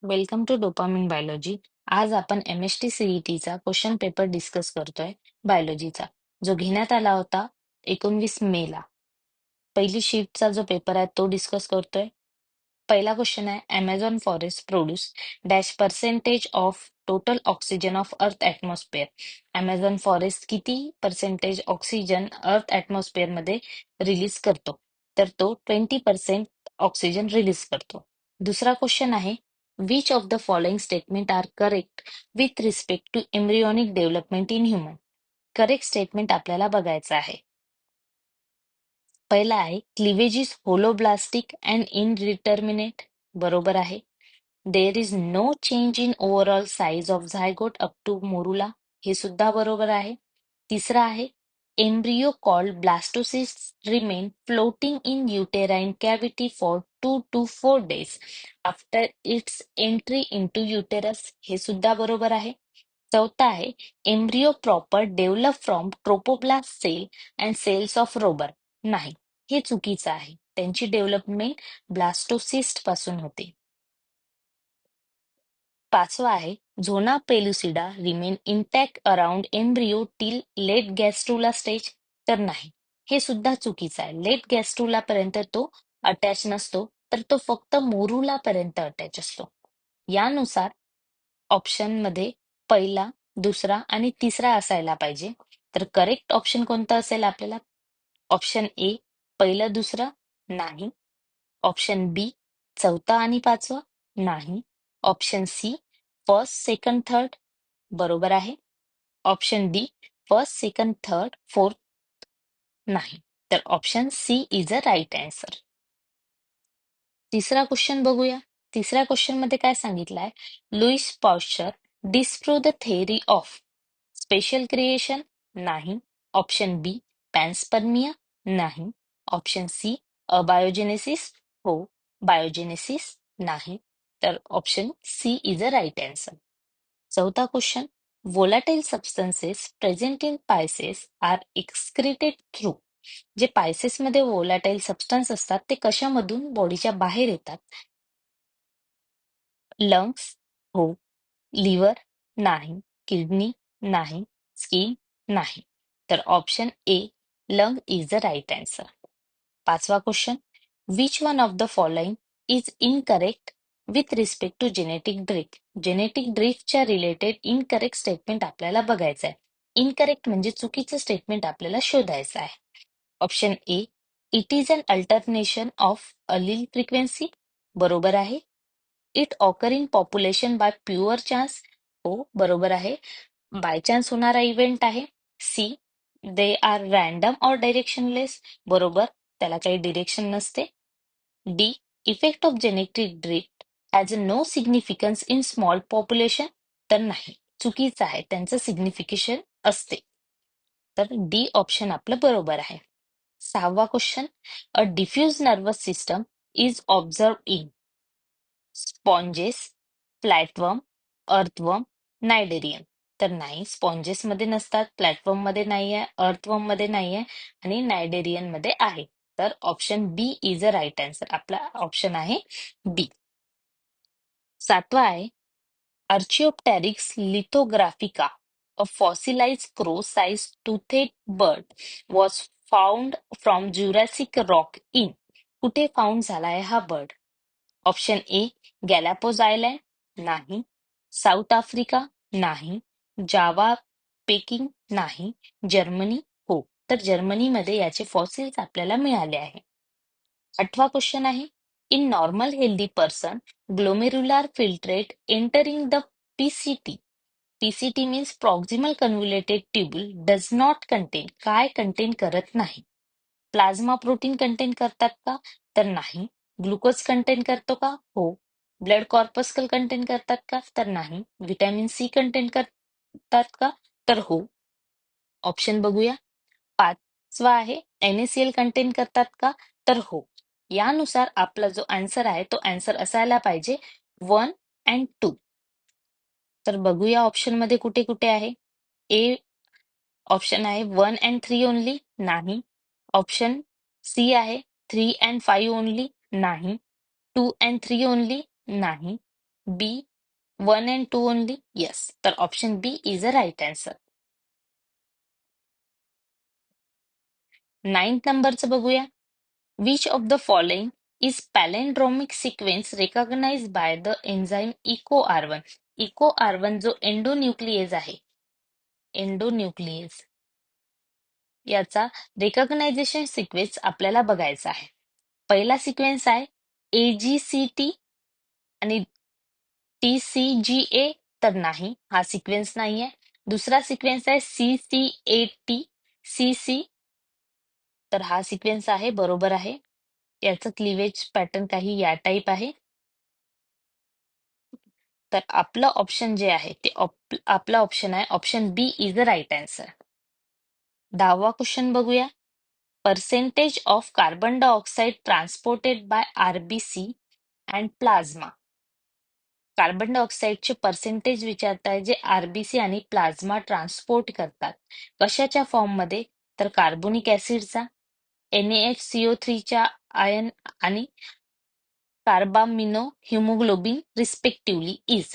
Welcome to dopamine biology. आज आपण MST सीईटीचा question paper discuss करतोय बायोलॉजीचा, जो घेण्यात आला होता 19 मेला. पहिली शिफ्टचा जो पेपर आहे तो डिस्कस करतोय. पहिला क्वेश्चन आहे, Amazon forest produce dash percentage of total oxygen of earth atmosphere. Amazon forest किती पर्सेंटेज ऑक्सिजन अर्थ ॲटमॉस्फिअर मध्ये रिलीज करतो? तर तो 20% ऑक्सिजन रिलीज करतो. दुसरा क्वेश्चन आहे, which of the following statement are correct with respect to embryonic development in human. Correct statement आपल्याला बघायचं आहे. पहिला आहे, cleavage is holoblastic and indeterminate. बरोबर आहे. There is no change in overall size of zygote up to morula. हे सुद्धा बरोबर आहे. तिसरा आहे, embryo called blastocyst remain floating in uterine cavity for 2 to 4 days after its entry into uterus. हे सुद्धा बरोबर आहे. चौथा आहे, embryo proper develop from trophoblast cell and cells of Rauber. नाही, हे चुकीचं आहे. त्यांची डेव्हलपमेंट ब्लास्टोसिस्ट पासून होते. पाचवा आहे, zona pellucida remain intact around embryo till late gastrula stage. तर नाही, हे सुद्धा चुकीचं आहे. लेट गॅस्ट्रुला पर्यंत तो अटॅच नसतो, तर तो फक्त मोरुला पर्यंत अटॅच असतो. यानुसार ऑप्शन मध्ये पहिला, दुसरा आणि तिसरा असायला पाहिजे. तर करेक्ट ऑप्शन कोणता असेल आपल्याला? ऑप्शन ए, पहिलं दुसरं. नाही. ऑप्शन बी, चौथा आणि पाचवा. नाही. Option C, first second third. बरोबर आहे. Option D, first second third fourth. नाही. तर option C is a right answer. तिसरा क्वेश्चन बघूया. तिसऱ्या क्वेश्चन मध्ये काय सांगितलंय, Louis Pasteur disprove the theory of special creation. नाही. Option B, panspermia. नाही. Option C, abiogenesis. हो, बायोजेनेसिस. नाही. तर option C is a right answer. चौथा question, volatile substances present in faeces are excreted through. जे पायसेस मध्ये volatile substance असतात ते कशामधून बॉडीच्या बाहेर येतात? लंग्स. हो. लिव्हर. नाही. किडनी. नाही. स्किन. नाही. तर option A, lung is the right answer. पाचवा question, which one of the following is incorrect with respect to genetic drift. Genetic ड्रिफ्टच्या रिलेटेड इनकरेक्ट स्टेटमेंट आपल्याला बघायचं आहे. इनकरेक्ट म्हणजे चुकीचं स्टेटमेंट आपल्याला शोधायचं आहे. Option A, it is an alternation of allele frequency. बरोबर आहे. It occur in population by pure chance. हो, बरोबर आहे. बाय चान्स होणारा इव्हेंट आहे. C, they are random or directionless. बरोबर, त्याला काही डिरेक्शन नसते. D, effect of genetic drift has no significance in small population. तर नाही, चुकीचं आहे, त्यांचं सिग्निफिकेशन असते. तर डी ऑप्शन आपलं बरोबर आहे. सहावा question, a diffuse nervous system is observe in sponges, flatworm, earthworm, cnidarian. तर नाही, स्पॉन्जेस मध्ये नसतात, प्लॅटफॉर्म मध्ये नाहीये, अर्थवर्म मध्ये नाहीये आणि नायडेरियन मध्ये आहे. तर option B is a right answer. आपला ऑप्शन आहे बी. सातवा आहे, Archaeopteryx lithographica, a fossilized crow-sized toothed bird, was found from Jurassic Rock in. कुठे फाउंड झालाय हा bird? Option A, Galapagos island. नाही. South Africa. नाही. Java, Peking. नाही. जर्मनी. हो, तर जर्मनीमध्ये याचे फॉसिल्स आपल्याला मिळाले आहे. आठवा क्वेश्चन आहे, in normal healthy person glomerular filtrate entering the PCT. PCT means proximal convoluted tubule does not contain. काय कंटेन करत नाही? प्लाझ्मा प्रोटीन कंटेन करतात का? तर नाही. ग्लुकोज कंटेन करतो का? हो. ब्लड कॉर्पस्कल कंटेन करतात का? तर नाही. व्हिटॅमिन सी कंटेन करतात का? तर हो. ऑप्शन बघूया. पाचवा आहे, NaCl कंटेन करतात का? तर हो. यानुसार आपला जो आन्सर आहे तो आन्सर असायला पाहिजे 1 and 2. तर बघूया ऑप्शन मध्ये कुठे कुठे आहे. ए ऑप्शन आहे 1 and 3 ओनली. नाही. ऑप्शन सी आहे 3 and 5 ओनली. नाही. 2 and 3 ओनली. नाही. B 1 and 2 only? येस. तर option B is a right answer. 9th नंबरचं बघूया. Which of the following is palindromic sequence recognised by the enzyme इको-R1? इको-R1 जो एंडोन्यूक्लिएज आहे, एंडोन्यूक्लिएज याचा रिकॉग्नायझेशन सिक्वेन्स आपल्याला बघायचा आहे. पहिला सिक्वेन्स आहे AGCT आणि TCGA, तर नाही, हा सिक्वेन्स नाहीये. दुसरा सिक्वेन्स आहे CCAT, CC, तर हा सिक्वेन्स आहे, बरोबर आहे. याचं क्लिवेज पॅटर्न काही या टाईप आहे. तर आपलं ऑप्शन जे आहे ते आपला ऑप्शन आहे option B is the right answer. 10वा क्वेश्चन बघूया. Percentage of carbon dioxide transported by RBC and plasma. Carbon डायऑक्साईडचे पर्सेंटेज विचारताय जे आरबीसी आणि प्लाझ्मा ट्रान्सपोर्ट करतात. कशाच्या फॉर्ममध्ये? तर कार्बोनिक ऍसिडचा, NaHCO3च्या आयन आणि कार्बामिनो हिमोग्लोबिन रिस्पेक्टिव्हली इज.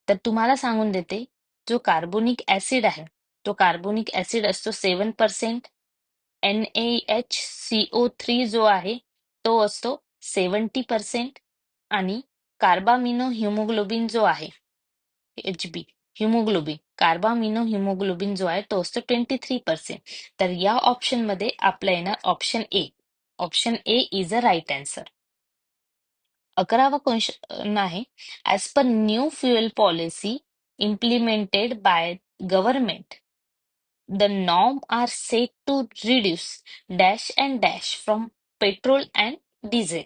तर तुम्हाला सांगून देते, जो कार्बोनिक ऍसिड आहे तो कार्बोनिक ऍसिड असतो 7%, NaHCO3 जो आहे तो असतो 70%, आणि कार्बामिनो हिमोग्लोबिन जो आहे HB हिमोग्लोबिन, कार्बामिनो हिमोग्लोबिन जो आहे तो असतो 23%. तर या ऑप्शन मध्ये आपला येणार option A. Option A is a right answer. 11वा क्वेश्चन आहे. As per new fuel policy implemented by government, the norm are set to reduce dash and dash from petrol and diesel.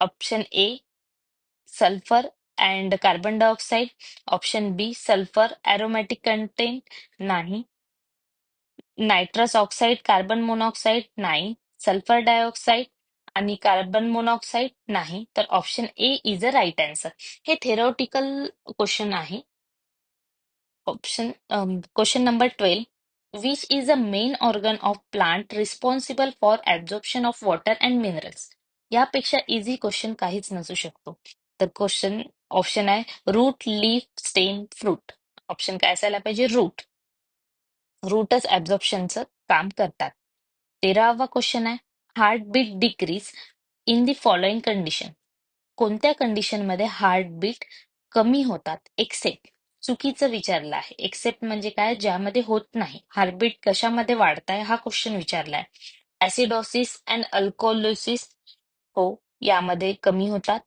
Option A, sulfur and carbon dioxide. Option B, sulfur aromatic content, नाही. Nitrous oxide, carbon monoxide, नाही. Sulphur dioxide आणि carbon monoxide, नाही. तर option A is a right answer. हे theoretical question आहे. Option question number 12. Which is the main organ of plant responsible for absorption of water and minerals? यापेक्षा easy question काहीच नसू शकतो. तर क्वेश्चन ऑप्शन आहे root, leaf, stem, fruit. Option काय असायला पाहिजे? रूट. रूटच ऍब्झॉर्प्शनचं काम करतात. 13वा क्वेश्चन आहे. Heartbeat decrease in the following condition. कोणत्या कंडिशनमध्ये हार्टबीट कमी होतात? एक्सेप्ट. चुकीचं विचारलं आहे. एक्सेप्ट म्हणजे काय? ज्यामध्ये होत नाही. हार्टबीट कशामध्ये वाढताय हा क्वेश्चन विचारलाय. ऍसिडोसिस अँड अल्कोलोसिस, हो, यामध्ये कमी होतात.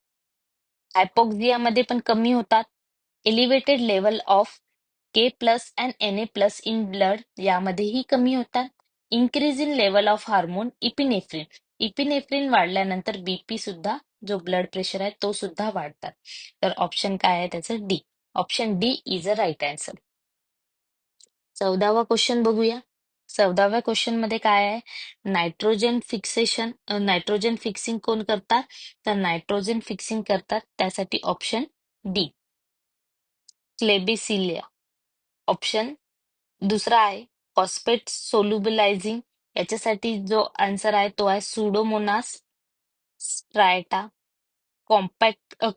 हायपोक्सियामध्ये पण कमी होतात. Elevated level of K+ and Na+ in blood, यामध्येही कमी होतात. Increase in level of hormone epinephrine. Epinephrine वाढल्यानंतर बीपी सुद्धा, जो ब्लड प्रेशर आहे तो सुद्धा वाढतात. तर ऑप्शन काय आहे त्याचं? D. Option D is a right answer. 14वा क्वेश्चन बघूया. 14व्या क्वेश्चन मध्ये काय आहे? नायट्रोजन फिक्सिंग कोण करतात? तर नायट्रोजन फिक्सिंग करतात त्यासाठी ऑप्शन डी, क्लेबिसिलिया. ऑप्शन दुसरा आहे फॉस्फेट सोल्युबलायझिंग, याच्यासाठी जो आन्सर आहे तो आहे सुडोमोनास स्ट्रायटा.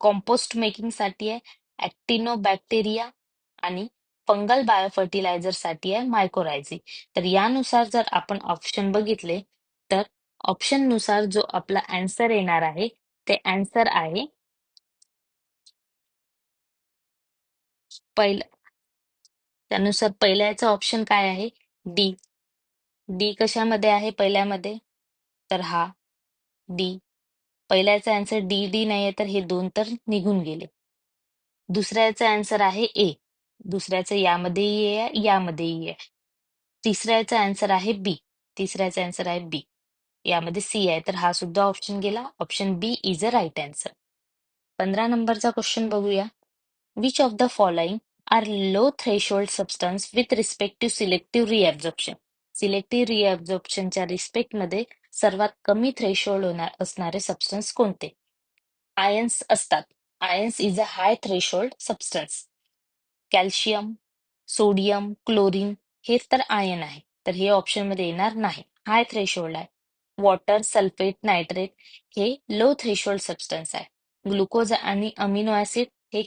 कॉम्पोस्ट मेकिंग साठी आहे ऍक्टिनोबॅक्टेरिया, आणि फंगल बायोफर्टिलायझर साठी आहे मायकोरायझी. तर यानुसार जर आपण ऑप्शन बघितले तर ऑप्शन नुसार जो आपला आन्सर येणार आहे ते आन्सर आहे पहिलं. त्यानुसार पहिल्याचं ऑप्शन काय आहे? डी. डी कशामध्ये आहे पहिल्यामध्ये? तर हा डी. पहिल्याचा आन्सर डी डी नाहीये, तर हे दोन तर निघून गेले. दुसऱ्याचा आन्सर आहे ए. दुसऱ्याचं यामध्येही आहे, यामध्येही आहे. तिसऱ्याचा आन्सर आहे बी. तिसऱ्याचा आन्सर आहे बी. यामध्ये सी आहे, तर हा सुद्धा ऑप्शन गेला. Option B is a right answer. 15 नंबरचा क्वेश्चन बघूया. Which of the following are low threshold substance with respect to selective reabsorption? Selective रिअब्झॉर्प्शनच्या रिस्पेक्टमध्ये सर्वात कमी थ्रेशोल्ड असणारे सबस्टन्स कोणते? आयन्स असतात. Ions is a high threshold substance. Calcium, sodium, chlorine हे तर आयन आहे, तर हे ऑप्शन मध्ये येणार नाही. हाय थ्रेशोल्ड आहे. वॉटर, सल्फेट, नायट्रेट हे लो थ्रेशोल्ड सबस्टन्स आहे. ग्लुकोज आणि अमिनो ऍसिड हे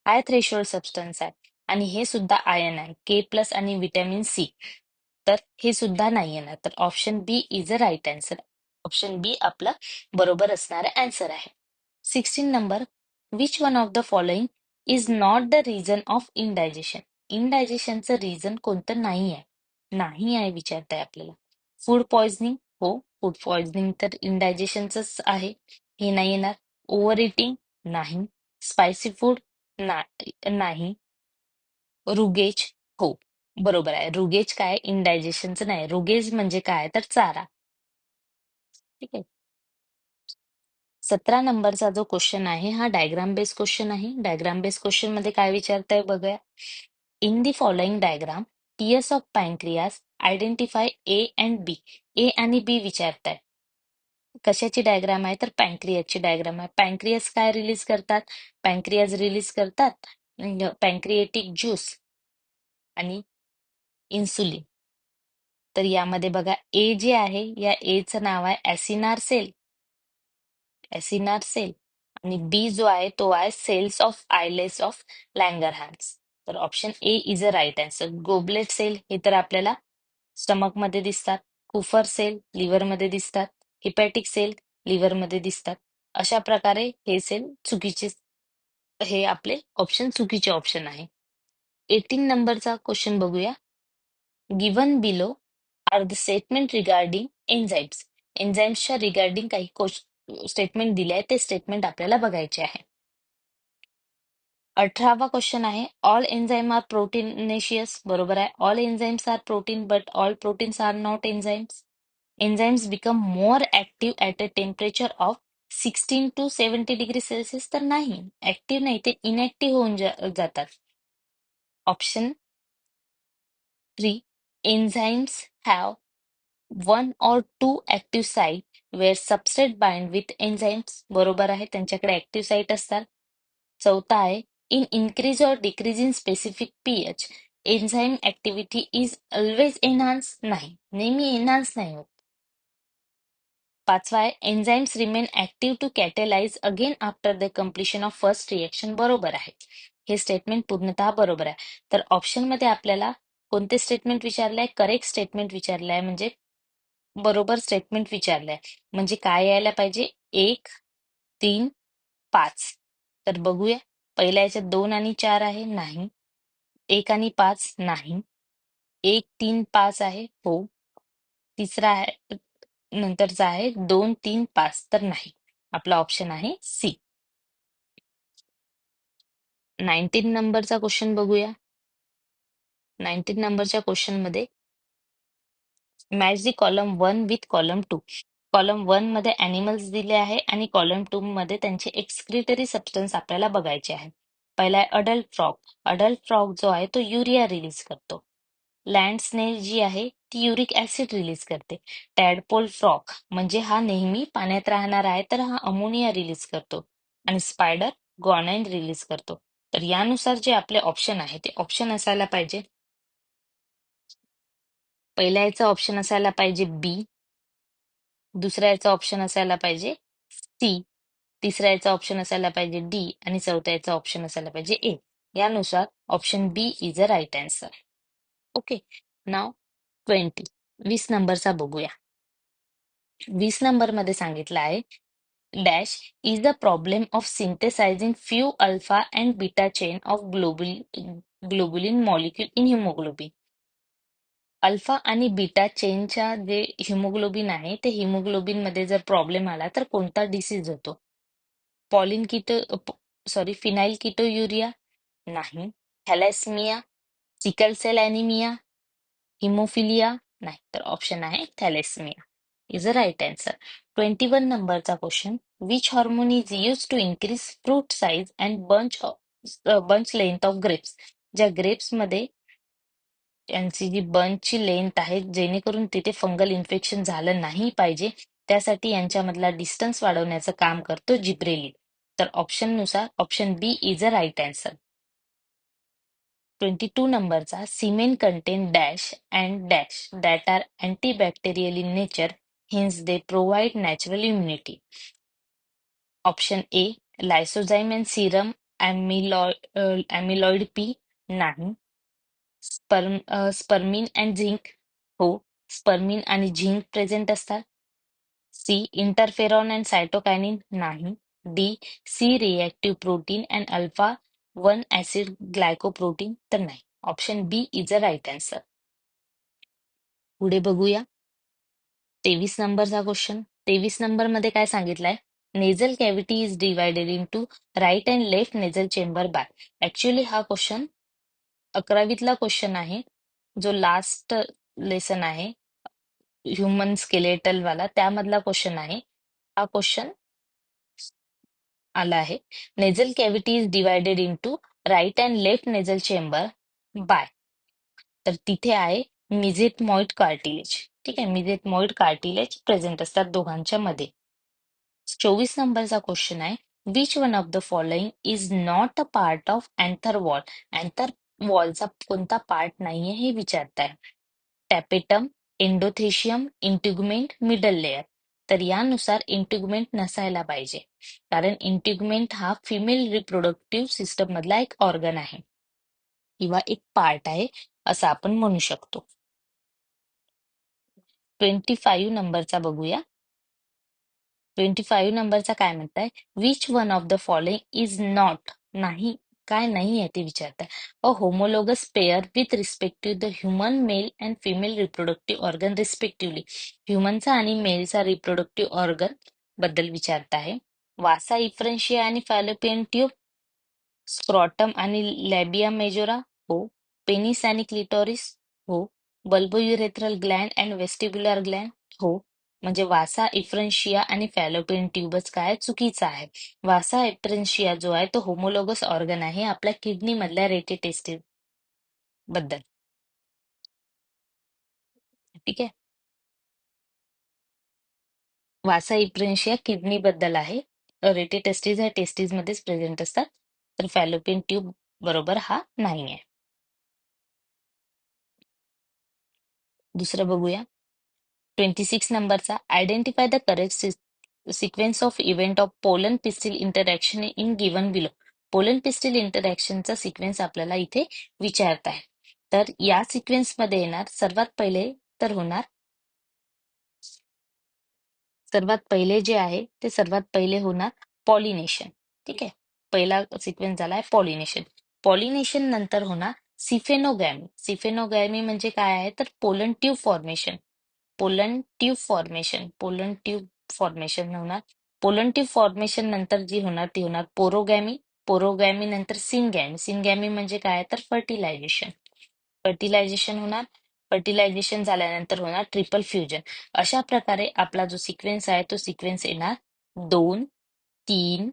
हाय थ्रेशोल्ड सबस्टन्स आहे आणि हे सुद्धा आयन आहे K+ आणि व्हिटॅमिन सी. तर हे सुद्धा नाही येणार. तर option B is a right answer. Option B आपला बरोबर असणारा आन्सर आहे. 16 number, which one of the following is not the reason of indigestion? इनडायजेशनचं रिझन कोणतं नाही आहे? नाही आहे विचारताय आपल्याला. फूड पॉइझनिंग, हो, फूड पॉइझनिंग तर इनडायजेशनच आहे, हे नाही येणार. ओव्हर इटिंग, नाही. स्पायसी फूड, नाही. रुगेज, हो, बरोबर आहे. रुगेज काय इनडायजेशनचं नाही. रुगेज म्हणजे काय तर चारा. ठीक आहे. 17 नंबरचा जो क्वेश्चन आहे हा डायग्राम बेस्ड क्वेश्चन आहे. डायग्राम बेस्ड क्वेश्चन मध्ये काय विचारताय बघूया. In the following diagram TS of pancreas identify A and B. A आणि बी विचारताय. कशाची डायग्राम आहे तर पॅनक्रियाची डायग्राम आहे. पॅनक्रियास काय रिलीज करतात? पॅनक्रियाज रिलीज करतात पॅनक्रिएटिक ज्यूस आणि इन्सुलिन. तर यामध्ये बघा ए जे आहे या एचं नाव आहे ऍसिनार सेल, ऍसिनार सेल, आणि बी जो आहे तो आहे cells of islets of Langerhans. तर option A is a right answer. Goblet cell हे तर आपल्याला स्टमक मध्ये दिसतात. कुफर सेल लिव्हर मध्ये दिसतात. हिपॅटिक सेल लिव्हर मध्ये दिसतात. अशा प्रकारे हे सेल चुकीचे, हे आपले ऑप्शन चुकीचे ऑप्शन आहे. 18 नंबरचा क्वेश्चन बघूया. Given below are the statement regarding enzymes. एन्झाईम्सच्या रिगार्डिंग काही स्टेटमेंट दिले आहे, ते स्टेटमेंट आपल्याला बघायचे आहे. 18वा क्वेश्चन आहे, ऑल एन्झाईम आर प्रोटीनेशियस. बरोबर आहे. All enzymes are protein but all proteins are not enzymes. Enzymes become more active at a temperature of 16 to 70 degree Celsius. तर नाही, ऍक्टिव्ह नाही, ते इनऍक्टिव्ह होऊन जातात. Option 3, enzymes have one or two active site where substrate bind with enzymes. बरोबर आहे, त्यांच्याकडे active site असतात. चौथा आहे, इन इन्क्रीज और decrease in specific pH enzyme activity is always enhance. नाही, नेहमी एनहान्स नाही होत. पाचवा आहे, enzymes remain active to catalyse again after the completion of first reaction. बरोबर आहे, हे स्टेटमेंट पूर्णतः बरोबर आहे. तर ऑप्शन मध्ये आपल्याला कोणते स्टेटमेंट विचारलंय? करेक्ट स्टेटमेंट विचारलंय, म्हणजे बरोबर स्टेटमेंट विचारलंय. म्हणजे काय यायला पाहिजे? 1, 3, 5. तर बघूया. पहिल्या याच्यात 2 आणि 4 आहे, नाही. 1 आणि 5 नाही. 1, 3, 5 आहे, हो. तिसरा आहे, नंतरचा आहे 2, 3, 5, तर नाही. आपला ऑप्शन आहे सी. 19 नंबरचा क्वेश्चन बघूया. 19 नंबरच्या क्वेश्चन मध्ये match the column 1 with column 2. Column 1 मध्ये अॅनिमल्स दिले आहे आणि कॉलम 2 मध्ये त्यांचे एक्सक्रिटरी सबस्टन्स आपल्याला बघायचे आहे. पहिला आहे अडल्ट फ्रॉग. अडल्ट फ्रॉग जो आहे तो युरिया रिलीज करतो. लँड स्नेल जी आहे ती युरिक ऍसिड रिलीज करते. टॅडपोल फ्रॉग म्हणजे हा नेहमी पाण्यात राहणार आहे, तर हा अमोनिया रिलीज करतो. आणि स्पायडर गॉनाईन रिलीज करतो. तर यानुसार जे आपले ऑप्शन आहे ते ऑप्शन असायला पाहिजे. पहिल्या याचा ऑप्शन असायला पाहिजे बी, दुसऱ्या याचा ऑप्शन असायला पाहिजे सी, तिसऱ्या याचा ऑप्शन असायला पाहिजे डी आणि चौथ्या याचा ऑप्शन असायला पाहिजे ए. यानुसार option B is a right answer. Okay, नाव 20, 20 नंबरचा बघूया. 20 नंबर मध्ये सांगितलं आहे, dash is the problem of synthesising few alpha and beta chain of globulin molecule in haemoglobin. Alpha आणि बीटा चेनच्या जे हिमोग्लोबिन आहे ते हिमोग्लोबिन मध्ये जर प्रॉब्लेम आला तर कोणता डिसीज होतो? पॉलिन किटो फिनाइल किटोयुरिया, नाही. Thalassaemia, sickle cell anaemia, haemophilia, नाही. तर ऑप्शन आहे thalassaemia is a right answer. 21 नंबरचा question, which hormone is use to increase fruit size and bunch length of grapes. ज्या ग्रेप्स मध्ये त्यांची जी बंचची length आहे, जेणेकरून तिथे फंगल इन्फेक्शन झालं नाही पाहिजे, त्यासाठी यांच्यामधला डिस्टन्स वाढवण्याचं काम करतो जिब्रेलिन. तर ऑप्शन नुसार option B is a right answer. 22 नंबरचा, semen contain dash and dash that are antibacterial in nature, hence they provide natural immunity. Option A, lysozyme and serum amyloid P नाही. Spermine and zinc हो. Spermine आणि zinc present असतात. C interferon and cytokinin नाही. D C reactive protein and alpha 1 acid glycoprotein तर नाही. Option B is a right answer. पुढे बघूया 23 नंबरचा क्वेश्चन. 23 नंबर मध्ये काय सांगितलंय? Nasal cavity is divided into right and left nasal chamber by. Actually हा क्वेश्चन 11वीतला क्वेश्चन आहे, जो लास्ट लेसन आहे ह्युमन स्केलेटल वाला, त्यामधला क्वेश्चन आहे. हा क्वेश्चन आला आहे. Nasal cavity is divided into right and left nasal chamber by. तर तिथे आहे मिझेटमॉइड कार्टिलेज. ठीक आहे, मिझेटमॉइड कार्टिलेज प्रेझेंट असतात दोघांच्या मध्ये. 24 नंबरचा क्वेश्चन आहे. Which one of the following is not a part of anther wall. Anther वॉलचा कोणता पार्ट नाहीये हे विचारताय. Tapetum, endothecium, integument, middle layer. तर यानुसार इंटिग्युमेंट नसायला पाहिजे, कारण इंटिग्युमेंट हा फिमेल रिप्रोडक्टिव्ह सिस्टम मधला एक ऑर्गन आहे किंवा एक पार्ट आहे असं आपण म्हणू शकतो. 25 नंबरचा बघूया. 25 नंबरचा काय म्हणताय? Which one of the following is not नाही, काय नाही आहे ते विचारताय. A homologous pair with respect to the human male and female reproductive organ respectively. ह्युमनचा आणि मेलचा रिप्रोडक्टिव्ह ऑर्गन बद्दल विचारत आहे. वासा इफ्रन्शिया आणि फॅलोपियन ट्यूब, स्क्रॉटम आणि लॅबिया मेजोरा हो. पेनिस आणि क्लिटोरिस हो. बल्बोयुरेथ्रल ग्लँड अँड वेस्टिब्युलर ग्लँड हो. म्हणजे वासा इफ्रन्शिया आणि फॅलोपियन ट्यूबच काय चुकीचा आहे. वासा इफ्रन्शिया जो आहे तो होमोलोगस ऑर्गन आहे आपल्या किडनी मधल्या रेटिटेस्टिस बद्दल. ठीक आहे, वासा इफ्रन्शिया किडनी बद्दल आहे. रेटिटेस्टिस हे टेस्टिस मध्येच प्रेझेंट असतात. तर फॅलोपियन ट्यूब बरोबर हा नाही आहे. दुसरं बघूया 26 नंबरचा. Identify the correct sequence of event of pollen pistil interaction in given below. Pollen pistil इंटरॅक्शनचा सिक्वेन्स आपल्याला इथे विचारत आहे. तर या सिक्वेन्स मध्ये येणार सर्वात पहिले तर होणार, सर्वात पहिले जे आहे ते सर्वात पहिले होणार पॉलिनेशन. ठीक आहे, पहिला सिक्वेन्स झालाय पॉलिनेशन. पॉलिनेशन नंतर होणार सिफेनोगॅमी. सिफेनोगॅमी म्हणजे काय आहे तर pollen tube formation. Pollen tube formation, pollen tube formation होणार. पोलन ट्यूब फॉर्मेशन नंतर जी होणार ती होणार पोरोगॅमी. पोरोगॅमी नंतर सिनगॅमी. सिनगॅमी म्हणजे काय तर फर्टिलायझेशन. फर्टिलायझेशन होणार. फर्टिलायझेशन झाल्यानंतर होणार ट्रिपल फ्युजन. अशा प्रकारे आपला जो सिक्वेन्स आहे तो सिक्वेन्स येणार 2, 3,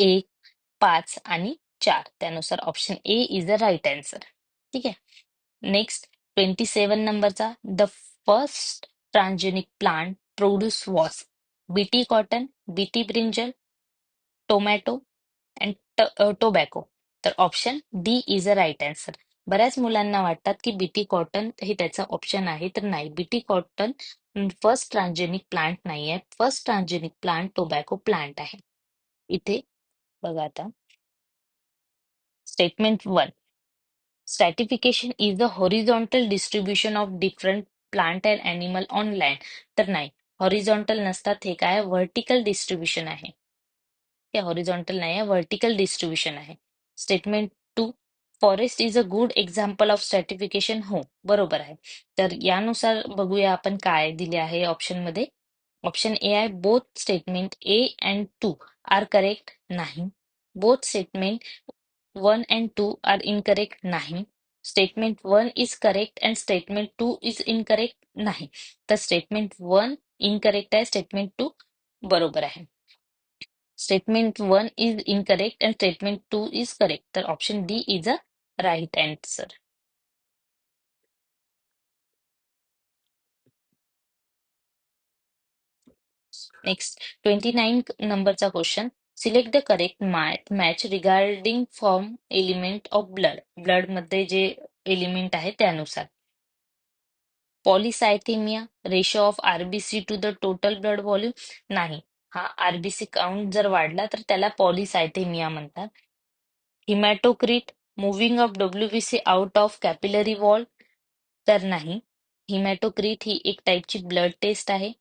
1, 5 आणि 4. त्यानुसार option A is the right answer. ठीक आहे, नेक्स्ट 27 नंबरचा. The first transgenic plant produce was. BT cotton, BT brinjal, tomato and tobacco. तर option D is a right answer. बऱ्याच मुलांना वाटतात की बीटी कॉटन हे त्याचा ऑप्शन आहे, तर नाही. BT cotton first transgenic plant नाही आहे. First transgenic plant tobacco plant आहे. इथे बघा आता statement 1. स्ट्रॅटिफिकेशन is the horizontal distribution of different plant and animal on land. तर नाही, हॉरिझॉन्टल नसतात, हे काय व्हर्टिकल डिस्ट्रीब्युशन आहे. हे हॉरिझॉन्टल नाही आहे, व्हर्टिकल डिस्ट्रीब्युशन आहे. Statement 2. Forest is a good example of स्ट्रॅटिफिकेशन. हो, बरोबर आहे. तर यानुसार बघूया आपण काय दिले आहे ऑप्शन मध्ये. ऑप्शन ए आहे both statement A and 2 are correct. नाही. Both statement 1 and 2 are incorrect. नाही. Statement 1 is correct and statement 2 is incorrect. नाही. तर स्टेटमेंट 1 इनकरेक्ट आहे, स्टेटमेंट 2 बरोबर आहे. Statement 1 is incorrect and statement 2 is correct. तर option D is a right answer. Next 29 नंबरचा question. Select the correct match regarding form element of blood. Blood मध्ये जे element आहे त्यानुसार. Polycythemia, ratio of RBC to the total blood volume. नाही. हा RBC count जर वाढला तर त्याला पॉलिसायथेमिया म्हणतात. Hematocrit moving of WBC out of capillary wall तर नाही. हिमॅटोक्रिट ही एक टाईपची ब्लड टेस्ट आहे.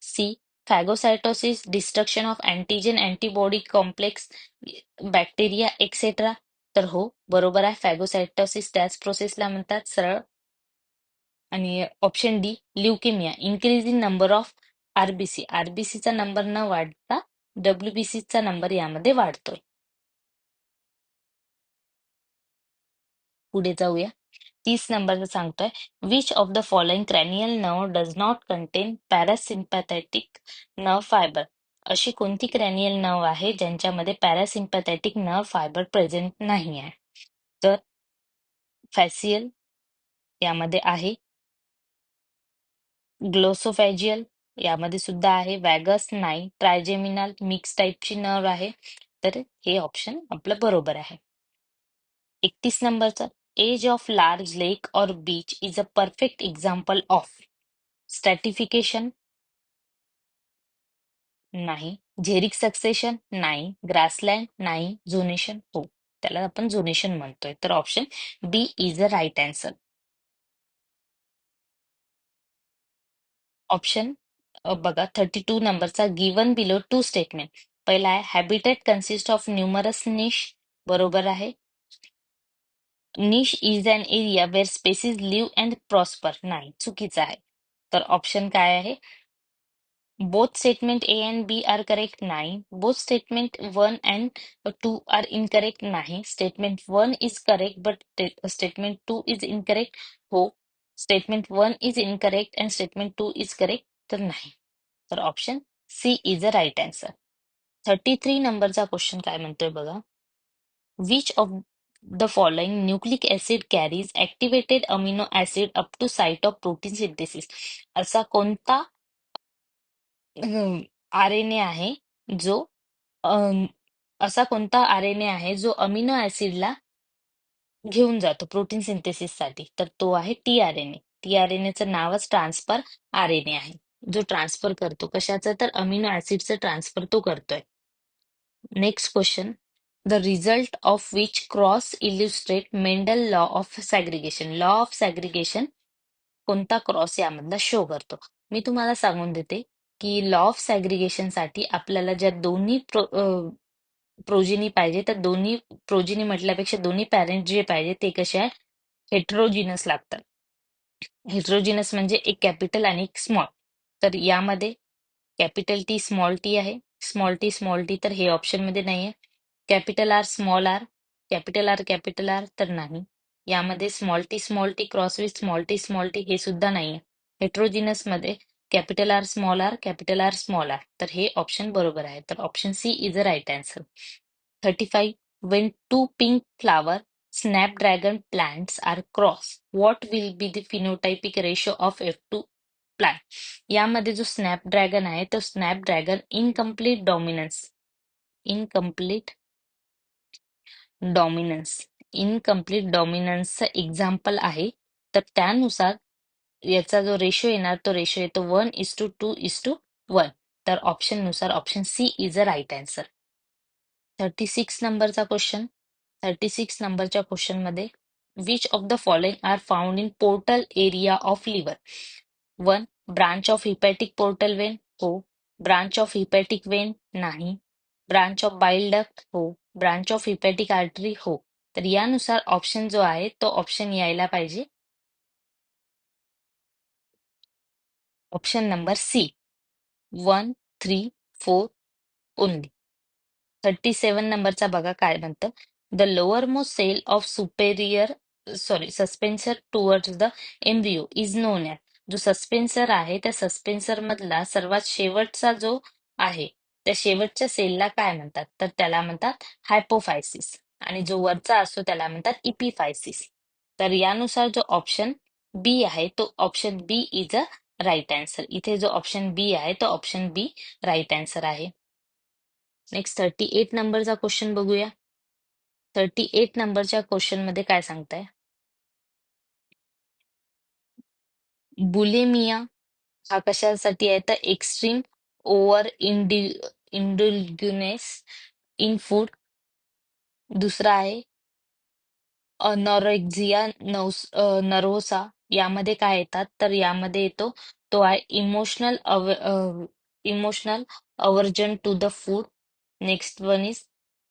C phagocytosis destruction of antigen antibody complex bacteria etcetera तर हो बरोबर आहे. फॅगोसायटोसिस त्याच प्रोसेसला म्हणतात सरळ. आणि option D leukemia increase in number of RBC. आरबीसीचा नंबर न वाढता डब्ल्यूबीसीचा नंबर यामध्ये वाढतोय. पुढे जाऊया. 30 नंबरचा सांगतोय which of the following cranial nerve does not contain parasympathetic nerve fibre. अशी कोणती क्रॅनियल नर्व आहे ज्यांच्यामध्ये पॅरासिम्पॅथॅटिक नर्व फायबर प्रेझेंट नाही आहे. तर फॅसियल यामध्ये आहे, ग्लोसोफॅजियल यामध्ये सुद्धा आहे, वॅगस नाही, ट्रायजेमिनल मिक्स टाईपची नर्व आहे. तर हे ऑप्शन आपलं बरोबर आहे. 31 नंबरचा एज ऑफ लार्ज लेक और beach is a perfect example of स्ट्रॅटिफिकेशन नाही, झेरिक सक्सेशन नाही, ग्रासलँड नाही, झोनेशन हो. त्याला आपण झोनेशन म्हणतोय. तर option B is a right answer. Option बघा 32 नंबरचा गिवन बिलो टू स्टेटमेंट. पहिला आहे habitat consist of numerous niche बरोबर आहे. Niche is an area where species live and prosper नाही, चुकीचं आहे. तर ऑप्शन काय आहे? Both statement A and B are correct नाही. Both statement 1 and 2 are incorrect नाही. Statement 1 is correct but statement 2 is incorrect हो. Statement 1 is incorrect and statement 2 is correct तर नाही. तर option C is a right answer. 33 नंबरचा question काय म्हणतोय बघा. Which of the following nucleic acid carries activated amino acid up to site of protein synthesis. असा कोणता आरएनए आहे जो अम, असा कोणता आरएनए आहे जो अमिनो ऍसिडला घेऊन जातो प्रोटीन सिंथेसिससाठी. तर तो आहे टीआरएनए. टीआरएनएचं नावच ट्रान्सफर आरएनए आहे, जो ट्रान्सफर करतो कशाचं तर अमिनो ऍसिडचं ट्रान्सफर तो करतोय. Next question the result of which cross illustrate Mendel law of segregation. Law of segregation कोणता क्रॉस यामधला शो करतो. मी तुम्हाला सांगून देते की लॉ ऑफ सॅग्रिगेशनसाठी आपल्याला ज्या दोन्ही प्रोजिनी पाहिजे तर दोन्ही प्रोजिनी म्हटल्यापेक्षा दोन्ही पॅरेंट जे पाहिजे ते कसे आहे हेट्रोजिनस लागतात. हेट्रोजिनस म्हणजे एक कॅपिटल आणि एक स्मॉल. तर यामध्ये कॅपिटल टी स्मॉल टी आहे. स्मॉल टी तर हे ऑप्शन मध्ये नाहीये. कॅपिटल आर कॅपिटल आर तर नाही. यामध्ये small T cross with small T हे सुद्धा नाहीये. हेट्रोजिनस मध्ये कॅपिटल आर स्मॉल आर तर हे ऑप्शन बरोबर आहे. तर option C is a right answer. 35 when two pink flower snapdragon plants are crossed, what will be the phenotypic ratio of F2 plant? यामध्ये जो स्नॅपड्रॅगन आहे तो स्नॅपड्रॅगन इनकम्प्लीट डॉमिनन्स इनकम्प्लीट डॉमिनन्सचं एक्झाम्पल आहे. तर त्यानुसार याचा जो रेशो येणार तो रेशो येतो 1:2:1. तर ऑप्शन नुसार option C is a right answer. 36 नंबरचा क्वेश्चन. 36 नंबरच्या क्वेश्चन मध्ये which of the following are found in portal area of liver. 1 branch of hepatic portal vein हो. ब्रांच ऑफ हिपॅटिक वेन नाही. ब्रांच ऑफ बाईल डक्ट हो. Branch of hepatic artery हो. तर यानुसार option जो आहे तो ऑप्शन यायला पाहिजे ऑप्शन नंबर सी 1, 3, 4 ओनली. 37 नंबरचा बघा काय म्हणतं. The lowermost cell of suspensor towards the embryo is known as. जो सस्पेन्सर आहे त्या सस्पेन्सर मधला सर्वात शेवटचा जो आहे त्या शेवटच्या सेलला काय म्हणतात तर त्याला म्हणतात हायपोफायसिस. आणि जो वरचा असतो त्याला म्हणतात इपिफायसिस. तर यानुसार जो ऑप्शन बी आहे तो option B is a right answer. इथे जो ऑप्शन बी आहे तो ऑप्शन बी राईट आन्सर आहे. नेक्स्ट 38 नंबरचा क्वेश्चन बघूया. 38 नंबरच्या क्वेश्चन मध्ये काय सांगताय. बुलिमिया हा कशासाठी आहे तर एक्स्ट्रीम ओव्हर इंडल्ग्युनेस इन फूड. दुसरा आहे नॉरेक्झिया नर्व्होसा. यामध्ये काय येतात तर यामध्ये येतो तो आहे emotional aversion to the food. Next one is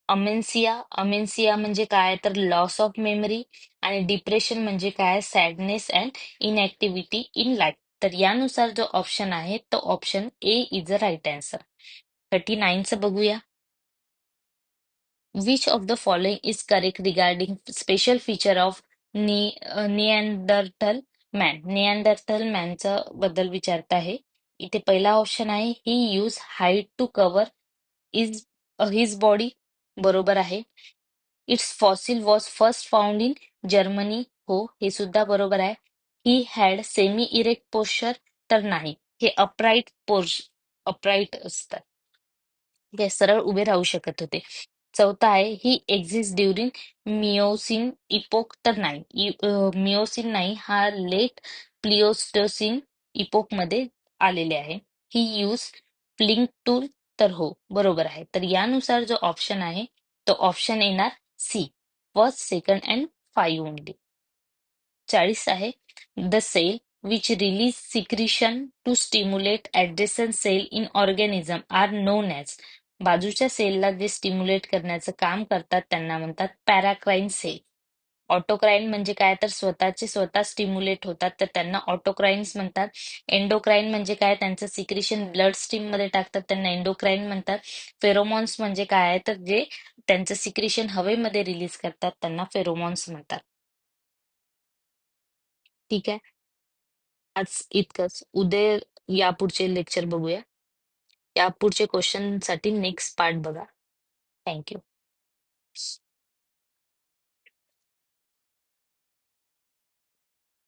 amnesia. Amnesia म्हणजे काय तर लॉस ऑफ मेमरी. आणि डिप्रेशन म्हणजे काय sadness and inactivity in life. तर यानुसार जो ऑप्शन आहे तो option A is a right answer. 39चं बघूया. Which of the following is correct regarding special feature of Neanderthal man? Neanderthal मॅनचं बद्दल विचारत आहे. इथे पहिला ऑप्शन आहे he use hide to cover is his body. बरोबर आहे. Its fossil was first found in Germany. हो, हे सुद्धा बरोबर आहे. He had semi erect posture. तर नाही, हे अपराईट असतात. ते सरळ उभे राहू शकत होते. चौथा आहे ही एक्झिस्ट ड्युरिंग मिओसिन इपोक. तर नाही, मिओसिन नाही, हा लेट प्लिओस्टोसिन इपोक मध्ये आलेले आहे. He use फ्लिंक tool. तर हो, बरोबर आहे. तर यानुसार जो ऑप्शन आहे तो ऑप्शन येणार C, first, second and 5 only. 40 आहे the cell which release secretion to stimulate adjacent cell in organism are known as. बाजूच्या सेलला जे स्टिम्युलेट करण्याचं काम करतात त्यांना म्हणतात पॅराक्राईन सेल. ऑटोक्राईन म्हणजे काय तर स्वतःचे स्वतः स्टिम्युलेट होतात तर त्यांना ऑटोक्राईन्स म्हणतात. एंडोक्राईन म्हणजे काय त्यांचं सिक्रिशन ब्लड स्ट्रीम मध्ये टाकतात त्यांना एंडोक्राईन म्हणतात. फेरोमॉन्स म्हणजे काय आहे तर जे त्यांचं सिक्रिशन हवेमध्ये रिलीज करतात त्यांना फेरोमॉन्स म्हणतात. ठीक आहे, आज इतकंच. उद्या यापुढचे लेक्चर बघूया. यापुढचे क्वेश्चन साठी नेक्स्ट पार्ट बघा. थँक्यू.